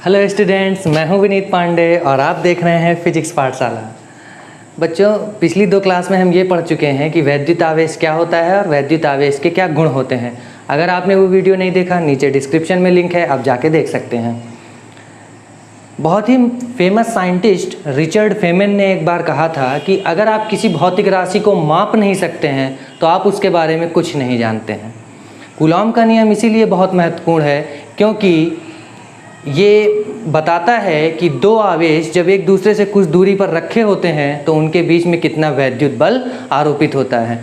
Hello students, मैं हूं विनीत पांडे और आप देख रहे हैं फिजिक्स पाठशाला। बच्चों, पिछली 2 क्लास में हम ये पढ़ चुके हैं कि वैद्युत आवेश क्या होता है और वैद्युत आवेश के क्या गुण होते हैं। अगर आपने वो वीडियो नहीं देखा, नीचे डिस्क्रिप्शन में लिंक है, आप जाके देख सकते हैं। बहुत ही फेमस साइंटिस्ट रिचर्ड फेमन ने एक बार कहा था कि अगर आप किसी भौतिक राशि को माप नहीं सकते हैं तो आप उसके बारे में कुछ नहीं जानते हैं। कूलॉम का नियम इसीलिए बहुत महत्वपूर्ण है क्योंकि ये बताता है कि 2 आवेश जब एक दूसरे से कुछ दूरी पर रखे होते हैं तो उनके बीच में कितना वैद्युत बल आरोपित होता है।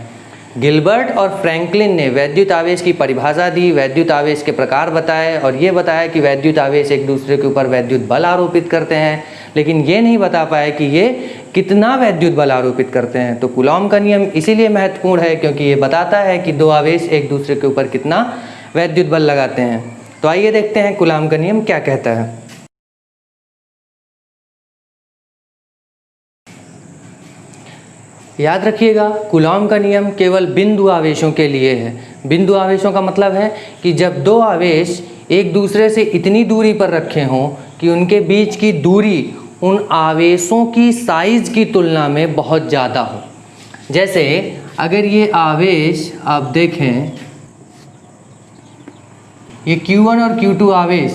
गिलबर्ट और फ्रैंकलिन ने वैद्युत आवेश की परिभाषा दी, वैद्युत आवेश के प्रकार बताए और ये बताया कि वैद्युत आवेश एक दूसरे के ऊपर वैद्युत बल आरोपित करते हैं, लेकिन ये नहीं बता पाए कि ये कितना वैद्युत बल आरोपित करते हैं। तो कूलॉम का नियम इसीलिए महत्वपूर्ण है क्योंकि ये बताता है कि 2 आवेश एक दूसरे के ऊपर कितना वैद्युत बल लगाते हैं। तो आइए देखते हैं कूलॉम का नियम क्या कहता है। याद रखिएगा, कूलॉम का नियम केवल बिंदु आवेशों के लिए है। बिंदु आवेशों का मतलब है कि जब 2 आवेश एक दूसरे से इतनी दूरी पर रखे हों कि उनके बीच की दूरी उन आवेशों की साइज की तुलना में बहुत ज़्यादा हो। जैसे अगर ये आवेश आप देखें, ये Q1 और Q2 आवेश,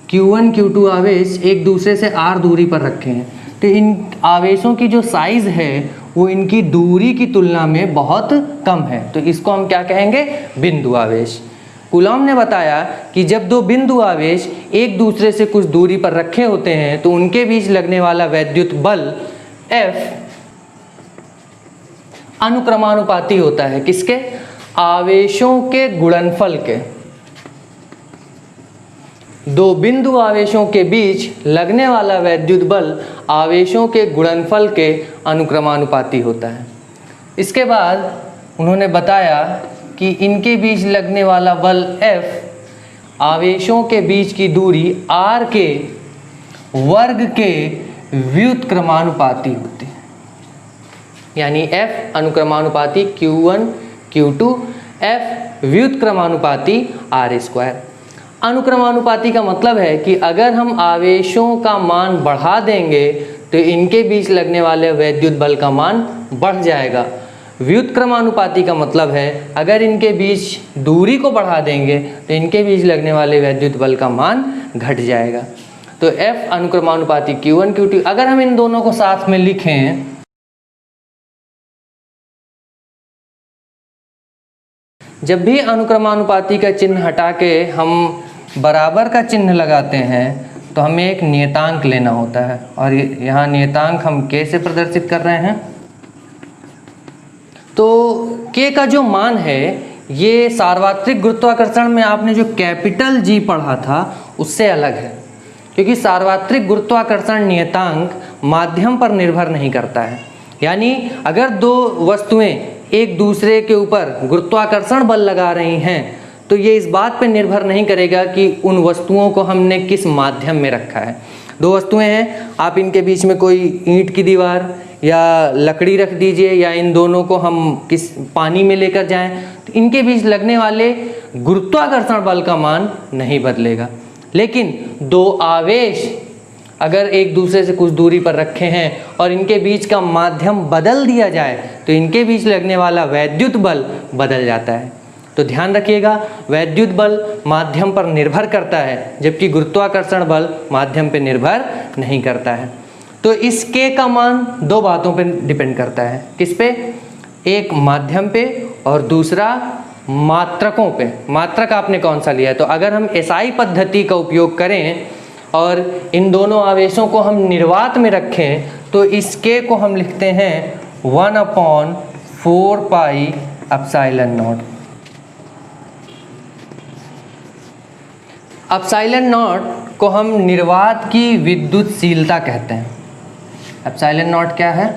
Q1 Q2 आवेश एक दूसरे से r दूरी पर रखे हैं तो इन आवेशों की जो साइज़ है वो इनकी दूरी की तुलना में बहुत कम है, तो इसको हम क्या कहेंगे? बिंदु आवेश। कूलॉम ने बताया कि जब 2 बिंदु आवेश एक दूसरे से कुछ दूरी पर रखे होते हैं तो उनके बीच लगने वाला वैद्युत बल F अनुक्रमानुपाती होता है। किसके? आवेशों के गुणनफल के। 2 बिंदु आवेशों के बीच लगने वाला वैद्युत बल आवेशों के गुणनफल के अनुक्रमानुपाती होता है। इसके बाद उन्होंने बताया कि इनके बीच लगने वाला बल F आवेशों के बीच की दूरी r के वर्ग के व्युत्क्रमानुपाती होती है, यानी F अनुक्रमानुपाती Q1 Q2, F व्युत्क्रमानुपाती r²। अनुक्रमानुपाती का मतलब है कि अगर हम आवेशों का मान बढ़ा देंगे तो इनके बीच लगने वाले वैद्युत बल का मान बढ़ जाएगा। व्युत्क्रमानुपाती का मतलब है अगर इनके बीच दूरी को बढ़ा देंगे तो इनके बीच लगने वाले वैद्युत बल का मान घट जाएगा। तो F अनुक्रमानुपाती Q1 Q2, अगर हम इन दोनों को साथ में लिखें, जब भी अनुक्रमानुपाती का चिन्ह हटा के हम बराबर का चिन्ह लगाते हैं तो हमें एक नियतांक लेना होता है और यहाँ नियतांक हम K से प्रदर्शित कर रहे हैं। तो K का जो मान है ये सार्वत्रिक गुरुत्वाकर्षण में आपने जो कैपिटल G पढ़ा था उससे अलग है, क्योंकि सार्वत्रिक गुरुत्वाकर्षण नियतांक माध्यम पर निर्भर नहीं करता है। यानी अगर 2 वस्तुएं एक दूसरे के ऊपर गुरुत्वाकर्षण बल लगा रही हैं तो ये इस बात पर निर्भर नहीं करेगा कि उन वस्तुओं को हमने किस माध्यम में रखा है। 2 वस्तुएं हैं, आप इनके बीच में कोई ईंट की दीवार या लकड़ी रख दीजिए या इन दोनों को हम किस पानी में लेकर जाएं तो इनके बीच लगने वाले गुरुत्वाकर्षण बल का मान नहीं बदलेगा। लेकिन 2 आवेश अगर एक दूसरे से कुछ दूरी पर रखे हैं और इनके बीच का माध्यम बदल दिया जाए तो इनके बीच लगने वाला वैद्युत बल बदल जाता है। तो ध्यान रखिएगा, वैद्युत बल माध्यम पर निर्भर करता है जबकि गुरुत्वाकर्षण बल माध्यम पर निर्भर नहीं करता है। तो इस K का मान 2 बातों पर डिपेंड करता है। किस पे? एक माध्यम पे और दूसरा मात्रकों पे। मात्रक आपने कौन सा लिया है? तो अगर हम SI पद्धति का उपयोग करें और इन दोनों आवेशों को हम निर्वात में रखें तो इस K को हम लिखते हैं 1/4 pi epsilon not. Epsilon not को हम निर्वात की विद्युतशीलता कहते हैं। एप्सिलॉन नॉट क्या है?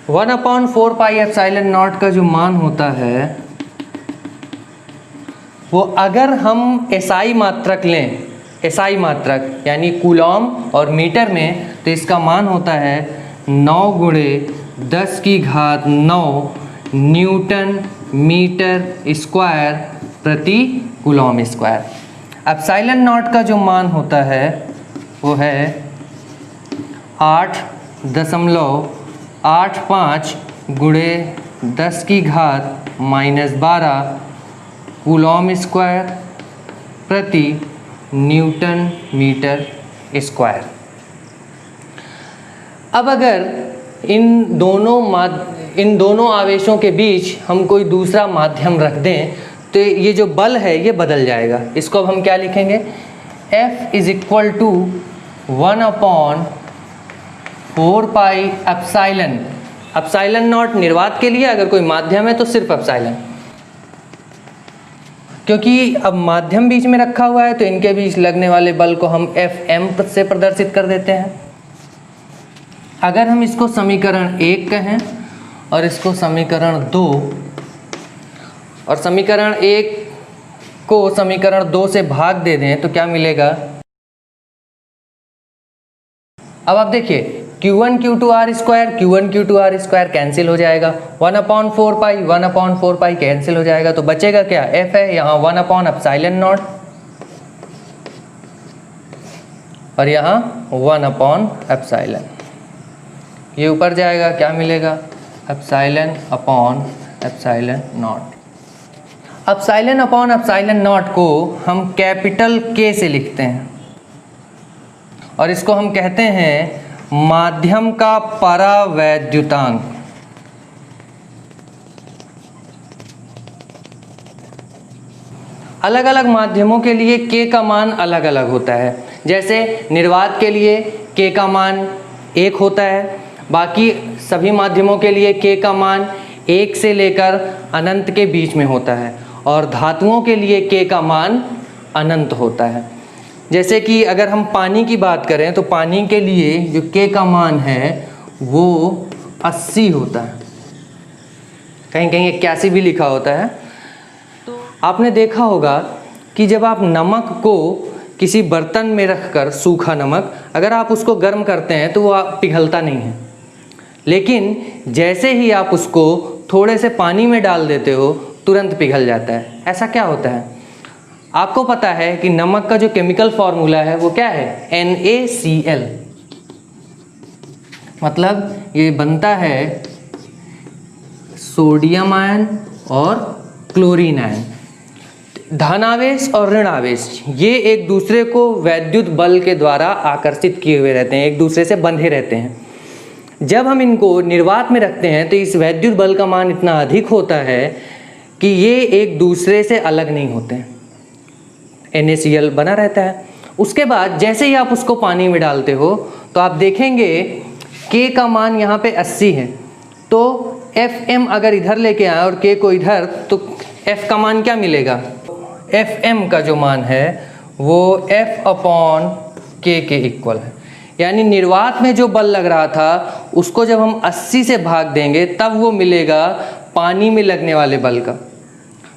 One upon 4 pi epsilon not का जो मान होता है वो अगर हम SI मात्रक लें, SI मात्रक यानी कूलॉम और मीटर में, तो इसका मान होता है 9 × 10⁹ न्यूटन मीटर स्क्वायर प्रति कूलॉम स्क्वायर। एप्सिलॉन नॉट का जो मान होता है वो है 8.85 गुणे 10 की घात -12 कूलॉम स्क्वायर प्रति न्यूटन मीटर स्क्वायर। अब अगर इन दोनों आवेशों के बीच हम कोई दूसरा माध्यम रख दें तो ये जो बल है ये बदल जाएगा। इसको अब हम क्या लिखेंगे, F is equal to 1/4 pi epsilon. Epsilon naught निर्वात के लिए, अगर कोई माध्यम है तो सिर्फ एप्सिलॉन, क्योंकि अब माध्यम बीच में रखा हुआ है तो इनके बीच लगने वाले बल को हम Fm से प्रदर्शित कर देते हैं। अगर हम इसको समीकरण 1 कहें और इसको समीकरण 2, और समीकरण 1 को समीकरण 2 से भाग दे दें तो क्या मिलेगा। अब आप देखिए Q1 Q2 R square, Q1 Q2 R square cancel हो जाएगा, 1/4 पाई कैंसिल हो जाएगा, तो बचेगा क्या, F है यहाँ 1/एप्सिलॉन नॉट और यहाँ 1/एप्सिलॉन। ये ऊपर जाएगा, क्या मिलेगा, एप्सिलॉन नॉट। एप्सिलॉन नॉट को हम कैपिटल K से लिखते हैं और इसको हम कहते हैं माध्यम का परावैद्युतांक। अलग अलग माध्यमों के लिए K का मान अलग अलग होता है। जैसे निर्वात के लिए K का मान 1 होता है, बाकी सभी माध्यमों के लिए K का मान 1 से लेकर अनंत के बीच में होता है, और धातुओं के लिए K का मान अनंत होता है। जैसे कि अगर हम पानी की बात करें तो पानी के लिए जो K का मान है वो 80 होता है, कहीं कहीं 81 भी लिखा होता है। तो आपने देखा होगा कि जब आप नमक को किसी बर्तन में रखकर, सूखा नमक, अगर आप उसको गर्म करते हैं तो वो पिघलता नहीं है, लेकिन जैसे ही आप उसको थोड़े से पानी में डाल देते हो तुरंत पिघल जाता है। ऐसा क्या होता है? आपको पता है कि नमक का जो केमिकल फॉर्मूला है वो क्या है, NaCl। मतलब ये बनता है सोडियम आयन और क्लोरीन आयन। धनावेश और ऋण आवेश ये एक दूसरे को वैद्युत बल के द्वारा आकर्षित किए हुए रहते हैं, एक दूसरे से बंधे रहते हैं। जब हम इनको निर्वात में रखते हैं तो इस वैद्युत बल का मान इतना अधिक होता है कि ये एक दूसरे से अलग नहीं होते हैं, NaCl बना रहता है। उसके बाद जैसे ही आप उसको पानी में डालते हो तो आप देखेंगे K का मान यहाँ पे 80 है, तो Fm अगर इधर लेके आए और K को इधर, तो F का मान क्या मिलेगा, Fm का जो मान है वो F/K के इक्वल है। यानी निर्वात में जो बल लग रहा था उसको जब हम 80 से भाग देंगे तब वो मिलेगा पानी में लगने वाले बल का।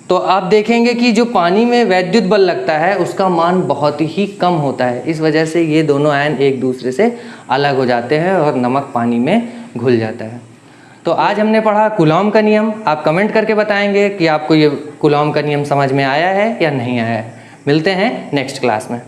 तो आप देखेंगे कि जो पानी में वैद्युत बल लगता है उसका मान बहुत ही कम होता है। इस वजह से ये दोनों आयन एक दूसरे से अलग हो जाते हैं और नमक पानी में घुल जाता है। तो आज हमने पढ़ा कूलॉम का नियम। आप कमेंट करके बताएंगे कि आपको ये कूलॉम का नियम समझ में आया है या नहीं आया है। मिलते हैं नेक्स्ट क्लास में।